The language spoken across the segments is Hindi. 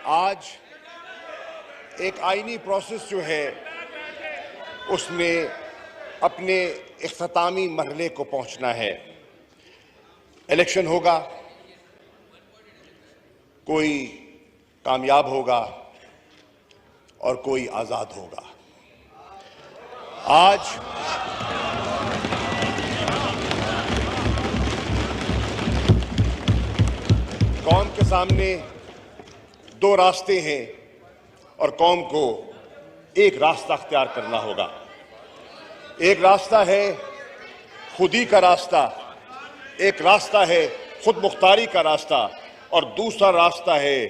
आज एक आईनी प्रोसेस जो है उसने अपने इख्तितामी मरहले को पहुंचना है। इलेक्शन होगा, कोई कामयाब होगा और कोई आजाद होगा। आज कौम के सामने दो रास्ते हैं और कौम को एक रास्ता अख्तियार करना होगा। एक रास्ता है खुदी का रास्ता, एक रास्ता है खुद मुख्तारी का रास्ता और दूसरा रास्ता है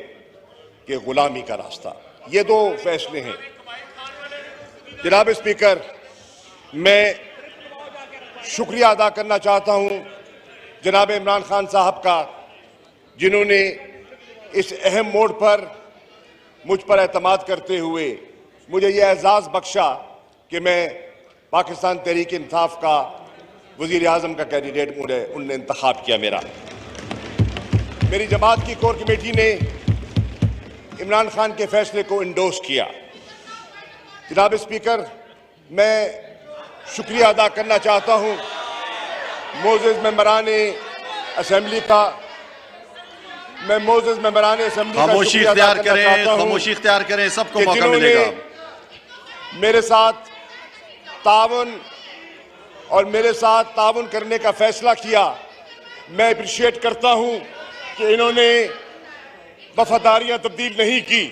कि गुलामी का रास्ता। ये दो फैसले हैं। जनाब स्पीकर, मैं शुक्रिया अदा करना चाहता हूं जनाब इमरान खान साहब का, जिन्होंने इस अहम मोड़ पर मुझ पर एतमाद करते हुए मुझे यह एजाज़ बख्शा कि मैं पाकिस्तान तहरीक इंसाफ का वज़ीर आज़म का कैंडिडेट उनने इंतखाब किया। मेरी जमात की कोर कमेटी ने इमरान खान के फैसले को इंडोर्स किया। जनाब स्पीकर, मैं शुक्रिया अदा करना चाहता हूं मोअज़्ज़ज़ मेंबरान असेंबली का। मैं मोअज़्ज़ज़ मेंबरान असेंबली का खामोशी इख्तियार करें, खामोशी इख्तियार करें, सबको मौका मिलेगा। मेरे साथ तावन और मेरे साथ तावन करने का फैसला किया। मैं अप्रिशिएट करता हूं कि इन्होंने वफादारियां तब्दील नहीं की,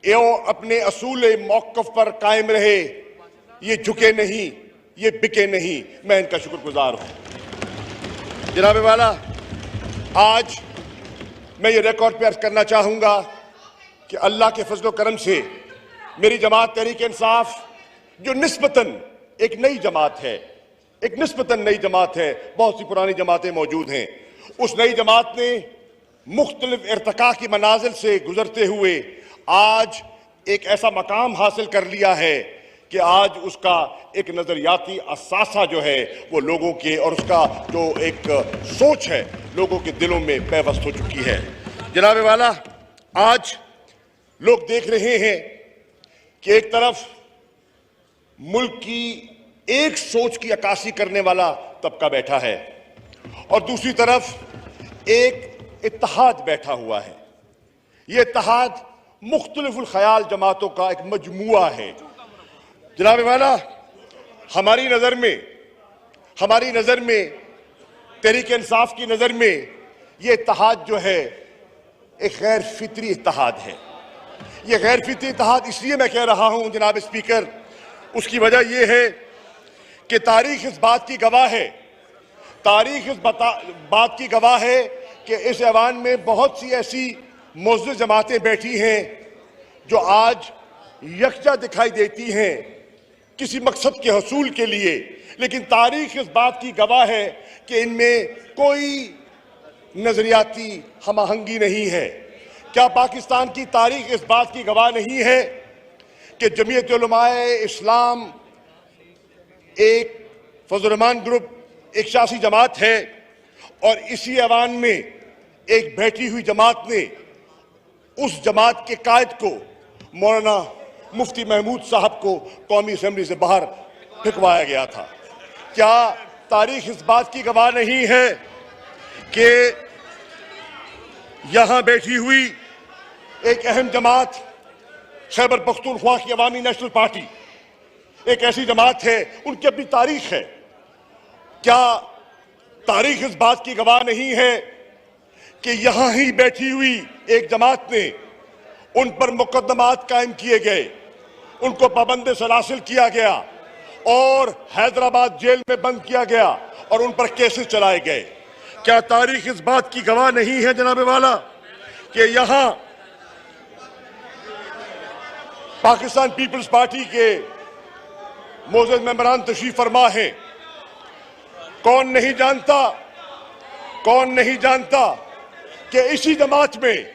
ये अपने असूल मौक़िफ़ पर कायम रहे, ये झुके नहीं, ये बिके नहीं। मैं इनका शुक्रगुजार हूं। जनाब वाला, आज मैं ये रिकॉर्ड पे अर्ज करना चाहूंगा कि अल्लाह के फजल करम से मेरी जमात तहरीक इंसाफ, जो निस्बतन एक नई जमात है, एक निस्बतन नई जमात है, बहुत सी पुरानी जमातें मौजूद हैं, उस नई जमात ने मुख्तलिफ इर्तिका की मनाजिल से गुजरते हुए आज एक ऐसा मकाम हासिल कर लिया है कि आज उसका एक नजरियाती असासा जो है वो लोगों के और उसका जो एक सोच है लोगों के दिलों में पैवस्त हो चुकी है। जनाब वाला, आज लोग देख रहे हैं कि एक तरफ मुल्क की एक सोच की अक्कासी करने वाला तबका बैठा है और दूसरी तरफ एक इत्तेहाद बैठा हुआ है। यह इत्तेहाद मुख्तलिफुल ख्याल जमातों का एक मजमुआ है। जनाब वाला, हमारी नज़र में तहरीक इंसाफ की नज़र में ये इत्तेहाद जो है एक गैर फितरी इत्तेहाद है। ये गैर फितरी इत्तेहाद इसलिए मैं कह रहा हूं जनाब स्पीकर, उसकी वजह यह है कि तारीख इस बात की गवाह है, तारीख इस बात की गवाह है कि इस ऐवान में बहुत सी ऐसी मुअज़्ज़ज़ जमातें बैठी हैं जो आज यकजा दिखाई देती हैं किसी मकसद के हसूल के लिए, लेकिन तारीख इस बात की गवाह है कि इनमें कोई नजरियाती हमआहंगी नहीं है। क्या पाकिस्तान की तारीख इस बात की गवाह नहीं है कि जमीयत उलमाए इस्लाम एक फजल-रहमान ग्रुप, एक सियासी जमात है और इसी ऐवान में एक बैठी हुई जमात ने उस जमात के कायद को, मौलाना मुफ्ती महमूद साहब को कौमी असेंबली से बाहर फेंकवाया गया था। क्या तारीख इस बात की गवाह नहीं है कि यहां बैठी हुई एक अहम जमात खैबर पख्तूनख्वा की अवामी नेशनल पार्टी एक ऐसी जमात है, उनकी अपनी तारीख है। क्या तारीख इस बात की गवाह नहीं है कि यहां ही बैठी हुई एक जमात ने उन पर मुकदमात कायम किए गए, उनको पाबंद सलासिल किया गया और हैदराबाद जेल में बंद किया गया और उन पर केसेस चलाए गए। क्या तारीख इस बात की गवाह नहीं है जनाब वाला कि यहां पाकिस्तान पीपल्स पार्टी के मोअज़्ज़ज़ मेंबरान तशरीफ फरमा है। कौन नहीं जानता कि इसी जमात में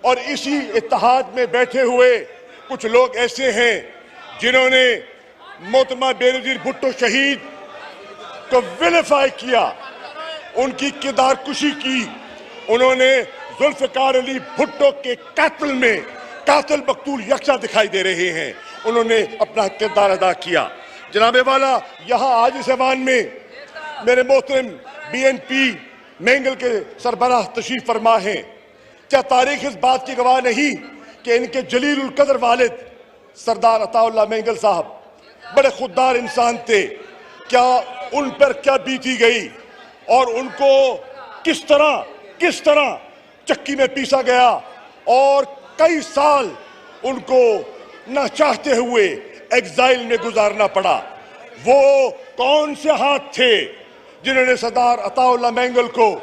और इसी इत्तेहाद में बैठे हुए कुछ लोग ऐसे हैं जिन्होंने मोहतरमा बेनज़ीर भुट्टो शहीद को विलिफाई किया, उनकी किरदार कुशी की। उन्होंने जुल्फ़िकार अली भुट्टो के कत्ल में कातिल मकतूल यकसा दिखाई दे रहे हैं। उन्होंने अपना किरदार अदा किया। जनाब वाला, यहाँ आज इस ऐवान में मेरे मोहतरम BNP मैंगल के सरबराह तशरीफ फरमा हैं। क्या तारीख इस बात की गवाह नहीं कि इनके जलील उल कदर वालिद सरदार अताउल्लाह मैंगल साहब बड़े खुददार इंसान थे। क्या उन पर क्या बीती गई और उनको किस तरह चक्की में पीसा गया और कई साल उनको ना चाहते हुए एग्जाइल में गुजारना पड़ा। वो कौन से हाथ थे जिन्होंने सरदार अताउल्लाह मैंगल को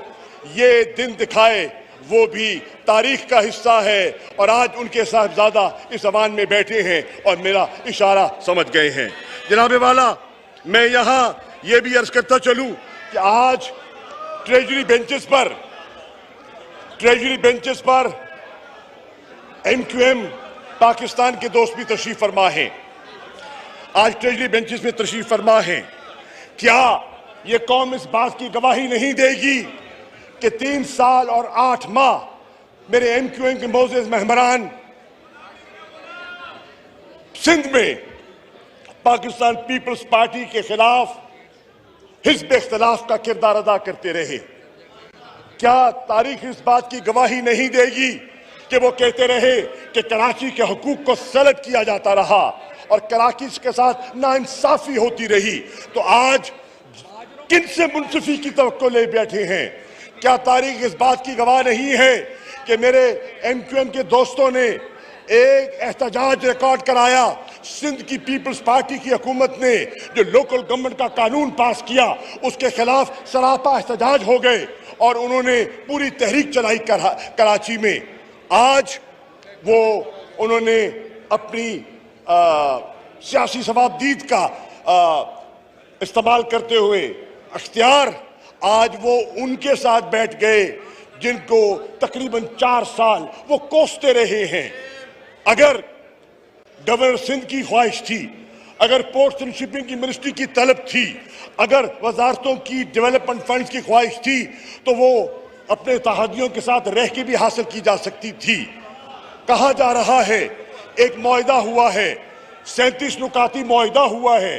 ये दिन दिखाए? वो भी तारीख का हिस्सा है और आज उनके साहबजादा इस अवान में बैठे हैं और मेरा इशारा समझ गए हैं। जनाब वाला, मैं यहाँ ये भी अर्ज करता चलूं कि आज ट्रेजरी बेंचेस पर MQM पाकिस्तान के दोस्त भी तशरीफ फरमा हैं। आज ट्रेजरी बेंचेस में तशरीफ फरमा हैं। क्या ये कौम इस बात की गवाही नहीं देगी कि 3 साल और 8 माह मेरे MQM के मोअज़्ज़ज़ मेहमान सिंध में पाकिस्तान पीपल्स पार्टी के खिलाफ हिज़्ब इख्तिलाफ का किरदार अदा करते रहे? क्या तारीख इस बात की गवाही नहीं देगी कि वो कहते रहे कि कराची के हुकूक को सल्ब किया जाता रहा और कराची के साथ नाइंसाफी होती रही? तो आज किन से मुंसिफी की तवक्को ले बैठे हैं? क्या तारीख इस बात की गवाह नहीं है कि मेरे MQM के दोस्तों ने एक एहतजाज रिकॉर्ड कराया? सिंध की पीपल्स पार्टी की हुकूमत ने जो लोकल गवर्नमेंट का कानून पास किया उसके खिलाफ सरापा एहतजाज हो गए और उन्होंने पूरी तहरीक चलाई कराची में। आज वो उन्होंने अपनी सियासी सवाबदीद का इस्तेमाल करते हुए अख्तियार आज वो उनके साथ बैठ गए जिनको तकरीबन 4 साल वो कोसते रहे हैं। अगर गवर्नर सिंध की ख्वाहिश थी, अगर पोर्ट्स एंड शिपिंग की मिनिस्ट्री की तलब थी, अगर वजारतों की डेवलपमेंट फंड्स की ख्वाहिश थी, तो वो अपने तहादियों के साथ रह के भी हासिल की जा सकती थी। कहा जा रहा है एक मुआहिदा हुआ है, 37 नुकाती मुआहिदा हुआ है।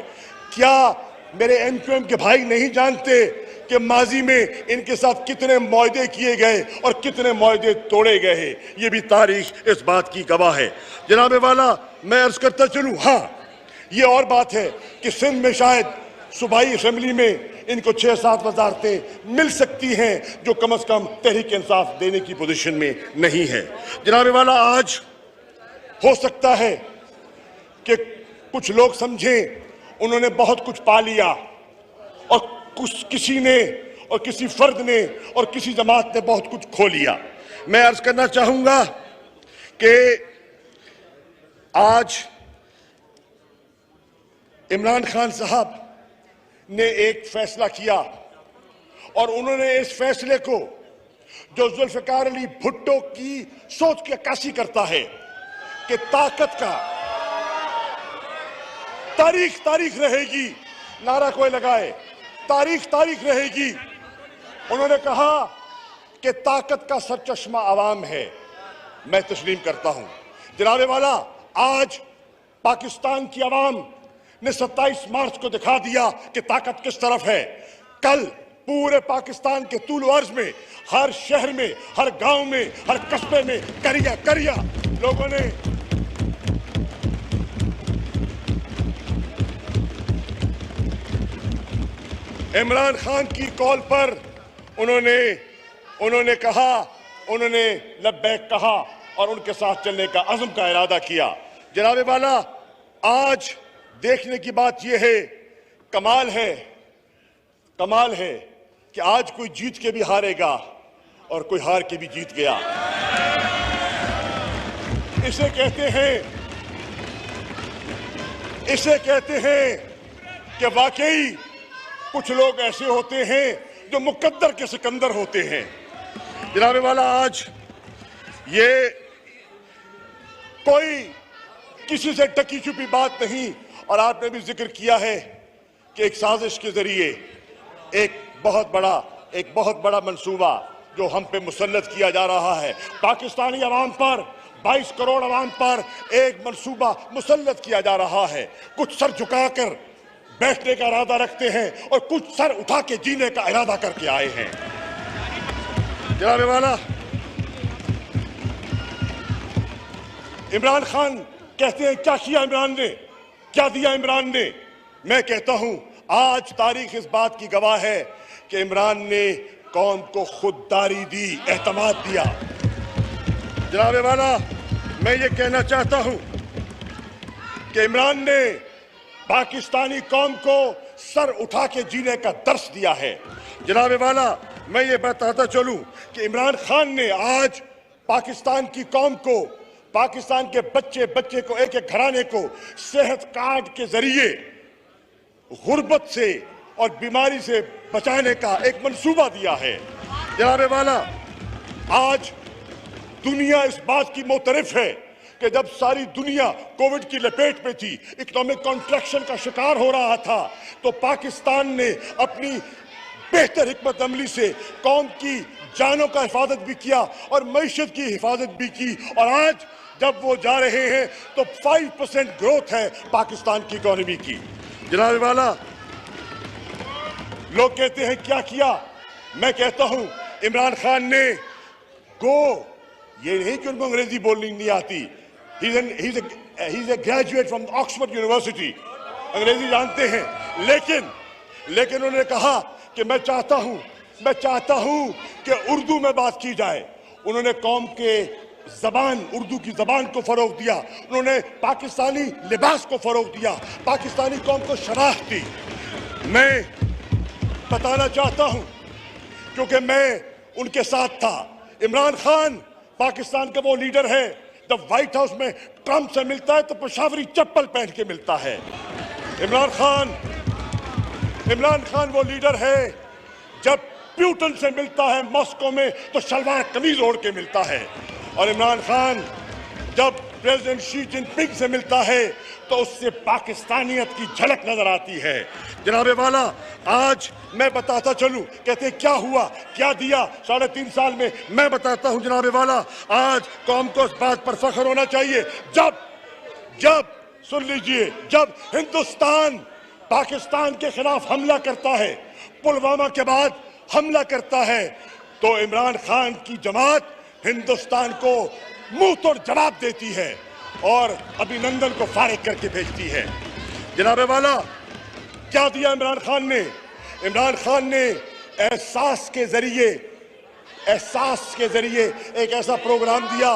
क्या मेरे MQM के भाई नहीं जानते कि माजी में इनके साथ कितने मुआहिदे किए गए और कितने मुआहिदे तोड़े गए हैं? ये भी तारीख इस बात की गवाह है। जनाब वाला, मैं अर्ज करता चलूं, हाँ, ये और बात है कि सिंध में शायद सूबाई असेंबली में इनको 6-7 वजारतें मिल सकती हैं जो कम से कम तहरीक इंसाफ देने की पोजीशन में नहीं है। जनाब वाला, आज हो सकता है कि कुछ लोग समझें उन्होंने बहुत कुछ पा लिया और किसी ने और किसी फर्द ने और किसी जमात ने बहुत कुछ खो लिया। मैं अर्ज करना चाहूंगा कि आज इमरान खान साहब ने एक फैसला किया और उन्होंने इस फैसले को, जो जुल्फिकार अली भुट्टो की सोच की अक्कासी करता है कि ताकत का तारीख रहेगी, नारा कोई लगाए, तारीख रहेगी। उन्होंने कहा कि ताकत का सरचश्मा आवाम है। मैं तस्लीम करता हूं। जनाब वाला, आज पाकिस्तान की आवाम ने 27 मार्च को दिखा दिया कि ताकत किस तरफ है। कल पूरे पाकिस्तान के तूल अर्ज में, हर शहर में, हर गांव में, हर कस्बे में करिया लोगों ने इमरान खान की कॉल पर उन्होंने कहा, उन्होंने लब्बैक कहा और उनके साथ चलने का अज़्म का इरादा किया। जनाब वाला, आज देखने की बात यह है, कमाल है कि आज कोई जीत के भी हारेगा और कोई हार के भी जीत गया। इसे कहते हैं कि वाकई कुछ लोग ऐसे होते हैं जो मुकद्दर के सिकंदर होते हैं। जनाब वाला, आज ये कोई किसी से टकी छुपी बात नहीं और आपने भी जिक्र किया है कि एक साजिश के जरिए एक बहुत बड़ा मंसूबा जो हम पे मुसल्लत किया जा रहा है, पाकिस्तानी अवाम पर 22 करोड़ आवाम पर एक मंसूबा मुसल्लत किया जा रहा है। कुछ सर झुकाकर बैठने का इरादा रखते हैं और कुछ सर उठा के जीने का इरादा करके आए हैं। जनाब वाला, इमरान खान कहते हैं क्या किया इमरान ने, क्या दिया इमरान ने। मैं कहता हूं आज तारीख इस बात की गवाह है कि इमरान ने कौम को खुददारी दी, एतमाद दिया। जनाब वाला, मैं ये कहना चाहता हूं कि इमरान ने पाकिस्तानी कौम को सर उठा के जीने का दर्स दिया है। जनाब वाला, मैं ये बताता चलूं कि इमरान खान ने आज पाकिस्तान की कौम को, पाकिस्तान के बच्चे बच्चे को, एक एक घराने को सेहत कार्ड के जरिए गुर्बत से और बीमारी से बचाने का एक मंसूबा दिया है। जनाब वाला, आज दुनिया इस बात की मोतरफ है कि जब सारी दुनिया कोविड की लपेट में थी, इकोनॉमिक कॉन्ट्रैक्शन का शिकार हो रहा था, तो पाकिस्तान ने अपनी बेहतर हिकमत अमली से कौम की जानों का हिफाजत भी किया और मईशत की हिफाजत भी की। और आज जब वो जा रहे हैं तो 5% ग्रोथ है पाकिस्तान की इकोनॉमी की। जनाब वाला, लोग कहते हैं क्या किया, मैं कहता हूं इमरान खान ने ये नहीं कि उनको अंग्रेजी बोलनी नहीं आती, he is a graduate from Oxford university, अंग्रेजी जानते हैं, लेकिन उन्होंने कहा कि मैं चाहता हूं कि उर्दू में बात की जाए। उन्होंने कौम के जबान, उर्दू की जबान को फरोग दिया, उन्होंने पाकिस्तानी लिबास को फरोग दिया, पाकिस्तानी कौम को शनाख्त दी। मैं बताना चाहता हूं क्योंकि मैं उनके साथ था। इमरान खान पाकिस्तान का वो लीडर है, जब व्हाइट हाउस में ट्रंप से मिलता है तो पेशावरी चप्पल पहन के मिलता है। इमरान खान वो लीडर है, जब प्यूटन से मिलता है मॉस्को में तो शलवार कमीज ओढ़ के मिलता है। और इमरान खान जब प्रेसिडेंट शी जिनपिंग से मिलता है तो उससे पाकिस्तानियत की झलक नजर आती है। जनाब वाला, आज मैं बताता चलूं, कहते हैं क्या हुआ, क्या दिया 3.5 साल में। मैं बताता हूं जनाब वाला, आज कौम को इस बात पर फख्र होना चाहिए, जब सुन लीजिए, जब हिंदुस्तान पाकिस्तान के खिलाफ हमला करता है, पुलवामा के बाद हमला करता है, तो इमरान खान की जमात हिंदुस्तान को मुंह तोड़ जवाब देती है और अभिनंदन को फारिग करके भेजती है। जनाब वाला, क्या दिया इमरान खान ने? इमरान खान ने एहसास के जरिए एक ऐसा प्रोग्राम दिया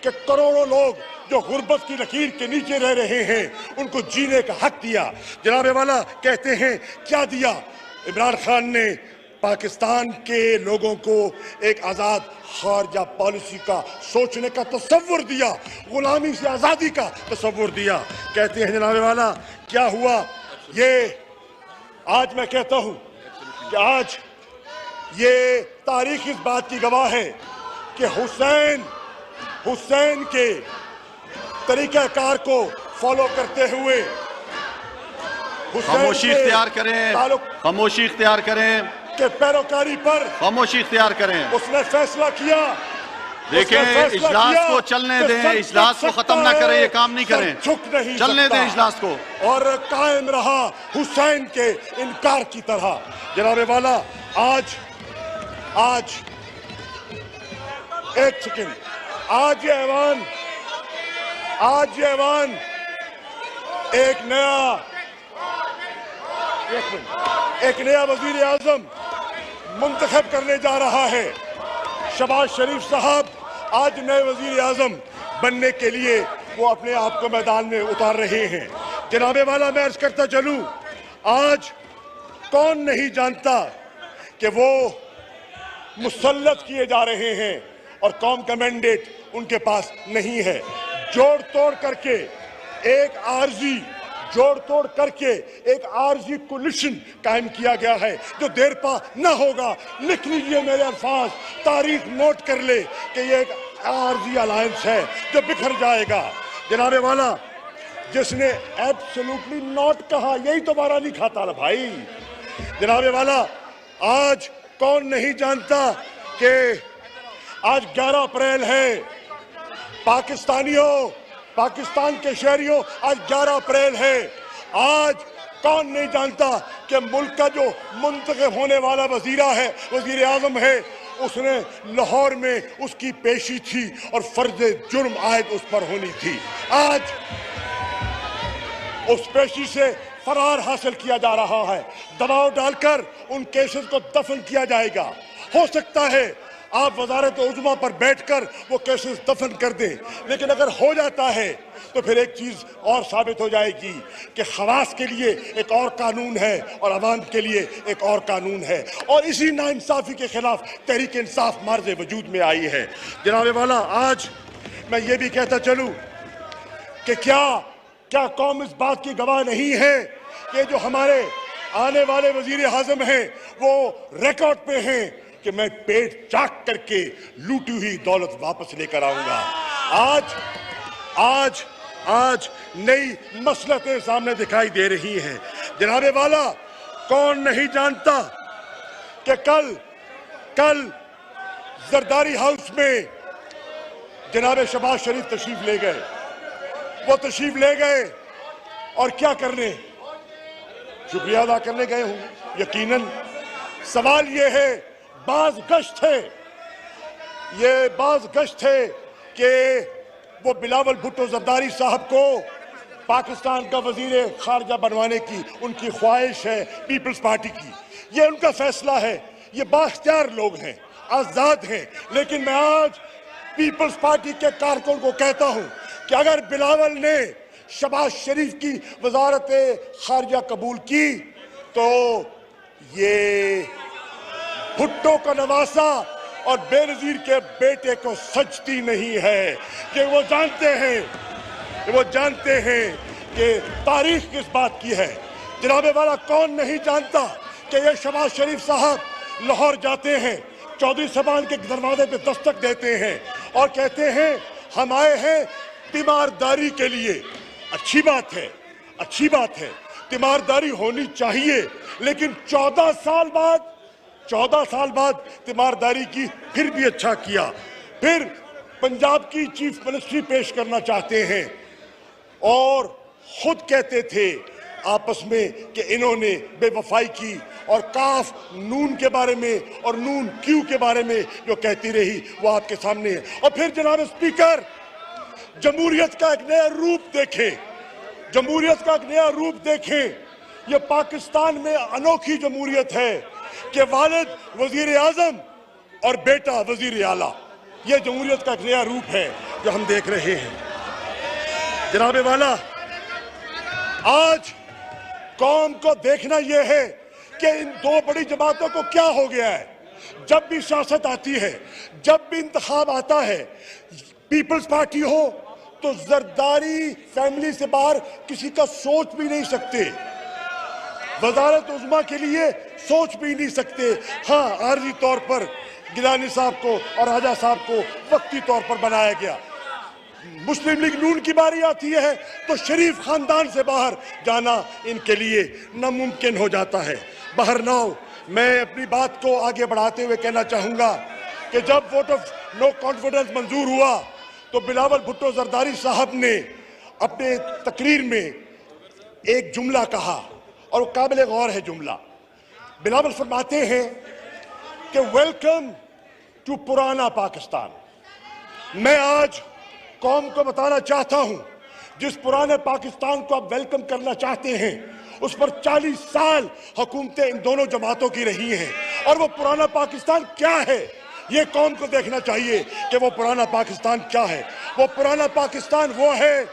कि करोड़ों लोग जो गुर्बत की लकीर के नीचे रह रहे हैं उनको जीने का हक दिया। जनाब वाला, कहते हैं क्या दिया? इमरान खान ने पाकिस्तान के लोगों को एक आजाद खारजा पॉलिसी का सोचने का तसव्वुर दिया, गुलामी से आजादी का तसव्वुर दिया। कहते हैं जनाब वाला, क्या हुआ? ये आज मैं कहता हूं कि आज ये तारीख इस बात की गवाह है कि हुसैन के तरीक़ाकार को फॉलो करते हुए खामोशी इख्तियार करें के पैरोकारी पर खामोशी इख्तियार करें। उसने फैसला किया, देखें, इजलास को चलने दें, इजलास को खत्म ना करें, ये काम नहीं करें, चलने दें इजलास को। और कायम रहा हुसैन के इनकार की तरह। जनाब वाला, आज एक सेकंड, आज ये ऐवान एक नया वजीर आजम मुंतखब करने जा रहा है। शहबाज शरीफ साहब आज नए वजीर आजम बनने के लिए वो अपने आप को मैदान में उतार रहे हैं। जनाबे वाला, मैं अर्ज करता चलूं, आज कौन नहीं जानता कि वो मुसल्लत किए जा रहे हैं और कौम का मैंडेट उनके पास नहीं है। जोड़ तोड़ करके एक आरजी कोलिशन कायम किया गया है जो देर पा न होगा। लिख लीजिए मेरे अल्फाज, तारीख नोट कर ले कि ये एक आरजी अलायंस है जो बिखर जाएगा। जनाबे वाला, जिसने एब्सोल्युटली नॉट कहा यही तो बारा नहीं खाता ना भाई। जनाबे वाला, आज कौन नहीं जानता कि आज 11 अप्रैल है, पाकिस्तानियों, पाकिस्तान के शहरियों, आज 11 अप्रैल है। आज कौन नहीं जानता कि मुल्क का जो मुंतखब होने वाला वजीर आजम है, उसने लाहौर में उसकी पेशी थी और फर्ज जुर्म आयद उस पर होनी थी। आज उस पेशी से फरार हासिल किया जा रहा है। दबाव डालकर उन केसेस को दफन किया जाएगा। हो सकता है आप वजारत उज़्मा पर बैठकर वो केसेस दफन कर दें, लेकिन अगर हो जाता है तो फिर एक चीज और साबित हो जाएगी कि खवास के लिए एक और कानून है और अवाम के लिए एक और कानून है। और इसी नाइंसाफी के खिलाफ तहरीक इंसाफ मार्ज़े वजूद में आई है। जनाब वाला, आज मैं ये भी कहता चलूं कि क्या कौम इस बात की गवाह नहीं है कि जो हमारे आने वाले वजीर आज़म हैं वो रिकॉर्ड पे हैं कि मैं पेट चाक करके लूटी हुई दौलत वापस लेकर आऊंगा। आज नई मसलतें सामने दिखाई दे रही हैं। जनाबे वाला, कौन नहीं जानता कि कल जरदारी हाउस में जनाब शहबाज शरीफ तशरीफ ले गए। वो तशरीफ ले गए और क्या करने? शुक्रिया अदा करने गए होंगे यकीनन। सवाल ये है, बाज गश्त थे कि वो बिलावल भुट्टो जरदारी साहब को पाकिस्तान का वजीर खारजा बनवाने की उनकी ख्वाहिश है, पीपल्स पार्टी की। ये उनका फैसला है, ये बाख्तियार लोग हैं, आजाद हैं। लेकिन मैं आज पीपल्स पार्टी के कारकुन को कहता हूं कि अगर बिलावल ने शहबाज शरीफ की वजारत खारजा कबूल की तो ये भुट्टो का नवासा और बेनजीर के बेटे को सजती नहीं है। कि वो जानते हैं कि तारीख किस बात की है। जनाबे वाला, कौन नहीं जानता कि ये शहबाज शरीफ साहब लाहौर जाते हैं, चौधरी साहबान के दरवाजे पे दस्तक देते हैं और कहते हैं हम आए हैं तीमारदारी के लिए। अच्छी बात है, तीमारदारी होनी चाहिए, लेकिन 14 साल बाद तीमारदारी की फिर भी अच्छा किया। फिर पंजाब की चीफ मिनिस्ट्री पेश करना चाहते हैं और खुद कहते थे आपस में कि इन्होंने बेवफाई की और काफ नून के बारे में और नून क्यू के बारे में जो कहती रही वो आपके सामने है। और फिर जनाब स्पीकर, जमहूरियत का एक नया रूप देखें। ये पाकिस्तान में अनोखी जमहूरियत है कि वालिद वजीर आजम और बेटा वजीर आला। ये जमहूरियत का एक नया रूप है जो हम देख रहे हैं। जनाबे वाला, आज कौम को देखना यह है कि इन दो बड़ी जमातों को क्या हो गया है। जब भी सियासत आती है, जब भी इंतखाब आता है, पीपल्स पार्टी हो तो जरदारी फैमिली से बाहर किसी का सोच भी नहीं सकते, वजारत उज़्मा के लिए सोच भी नहीं सकते। हाँ, आर्जी तौर पर गिलानी साहब को और राजा साहब को वक्ती तौर पर बनाया गया। मुस्लिम लीग नून की बारी आती है तो शरीफ खानदान से बाहर जाना इनके लिए नामुमकिन हो जाता है। बहरनाउ, मैं अपनी बात को आगे बढ़ाते हुए कहना चाहूँगा कि जब वोट ऑफ नो कॉन्फिडेंस मंजूर हुआ तो बिलावल भुट्टो जरदारी साहब ने अपने तकरीर में एक जुमला कहा और वो काबिल गौर है जुमला। बिलावल फरमाते हैं कि वेलकम टू पुराना पाकिस्तान। मैं आज कौम को बताना चाहता हूं, जिस पुराने पाकिस्तान को आप वेलकम करना चाहते हैं उस पर 40 साल हुकूमतें इन दोनों जमातों की रही हैं। और वो पुराना पाकिस्तान क्या है, ये कौम को देखना चाहिए कि वो पुराना पाकिस्तान क्या है। वो पुराना पाकिस्तान वो है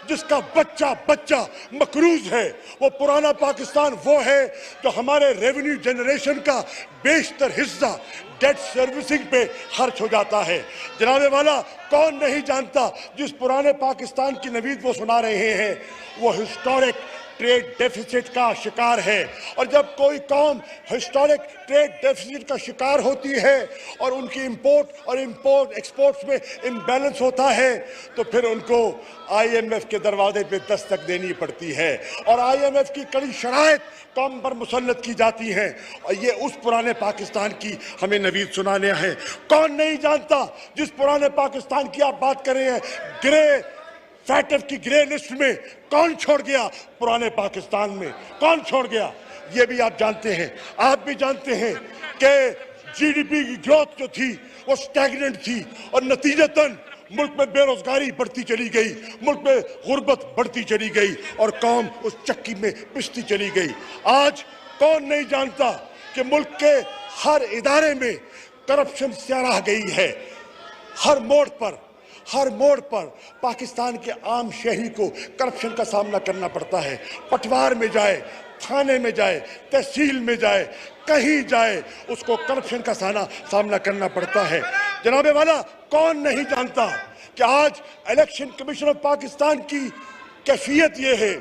जिसका बच्चा बच्चा मकरूज है। वो पुराना पाकिस्तान वो है जो हमारे रेवेन्यू जनरेशन का बेशतर हिस्सा डेट सर्विसिंग पे खर्च हो जाता है। जनाबे वाला, कौन नहीं जानता जिस पुराने पाकिस्तान की नवीद वो सुना रहे हैं वो हिस्टोरिक ट्रेड डेफिसिट का शिकार है। और जब कोई कौम हिस्टोरिक ट्रेड डेफिसिट का शिकार होती है और उनकी इंपोर्ट और एक्सपोर्ट्स में इम्बैलेंस होता है तो फिर उनको IMF के दरवाजे पे दस्तक देनी पड़ती है और IMF की कड़ी शराइत कौम पर मुसल्लत की जाती हैं। और ये उस पुराने पाकिस्तान की हमें नवीद सुनाने हैं। कौन नहीं जानता जिस पुराने पाकिस्तान की आप बात कर रहे हैं, ग्रे फैक्टर की ग्रे लिस्ट में कौन छोड़ गया? पुराने पाकिस्तान में कौन छोड़ गया? ये भी आप जानते हैं। आप भी जानते हैं कि GDP की ग्रोथ जो थी वो स्टैग्नेंट थी और नतीजतन मुल्क में बेरोजगारी बढ़ती चली गई, मुल्क में गुर्बत बढ़ती चली गई और कौम उस चक्की में पिसती चली गई। आज कौन नहीं जानता कि मुल्क के हर इदारे में करप्शन सराह गई है। हर मोड़ पर पाकिस्तान के आम शहरी को करप्शन का सामना करना पड़ता है। पटवार में जाए, थाने में जाए, तहसील में जाए, कहीं जाए, उसको करप्शन का सामना करना पड़ता है। जनाबे वाला, कौन नहीं जानता कि आज इलेक्शन कमीशन ऑफ पाकिस्तान की कैफियत ये है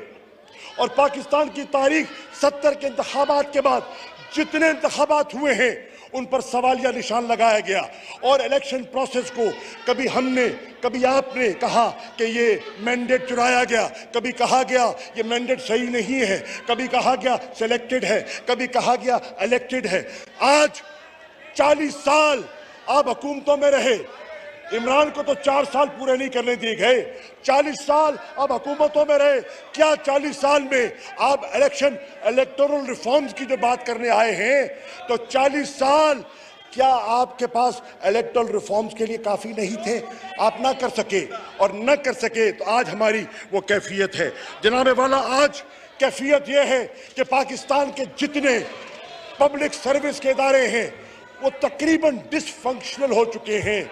और पाकिस्तान की तारीख 70 के इंतखाबात के बाद जितने इंतखाबात हुए हैं उन पर सवालिया निशान लगाया गया और इलेक्शन प्रोसेस को कभी हमने कभी आपने कहा कि ये मैंडेट चुराया गया, कभी कहा गया ये मैंडेट सही नहीं है, कभी कहा गया सिलेक्टेड है, कभी कहा गया इलेक्टेड है। आज 40 साल आप हुकूमतों में रहे, इमरान को तो 4 साल पूरे नहीं करने दिए गए। 40 साल अब हुकूमतों में रहे, क्या 40 साल में आप इलेक्टोरल रिफॉर्म्स की जो बात करने आए हैं तो 40 साल क्या आपके पास इलेक्टोरल रिफॉर्म्स के लिए काफ़ी नहीं थे? आप ना कर सके और न कर सके तो आज हमारी वो कैफियत है। जनाबे वाला, आज कैफियत ये है कि पाकिस्तान के जितने पब्लिक सर्विस के इदारे हैं वो तकरीबन डिसफंक्शनल हो चुके हैं।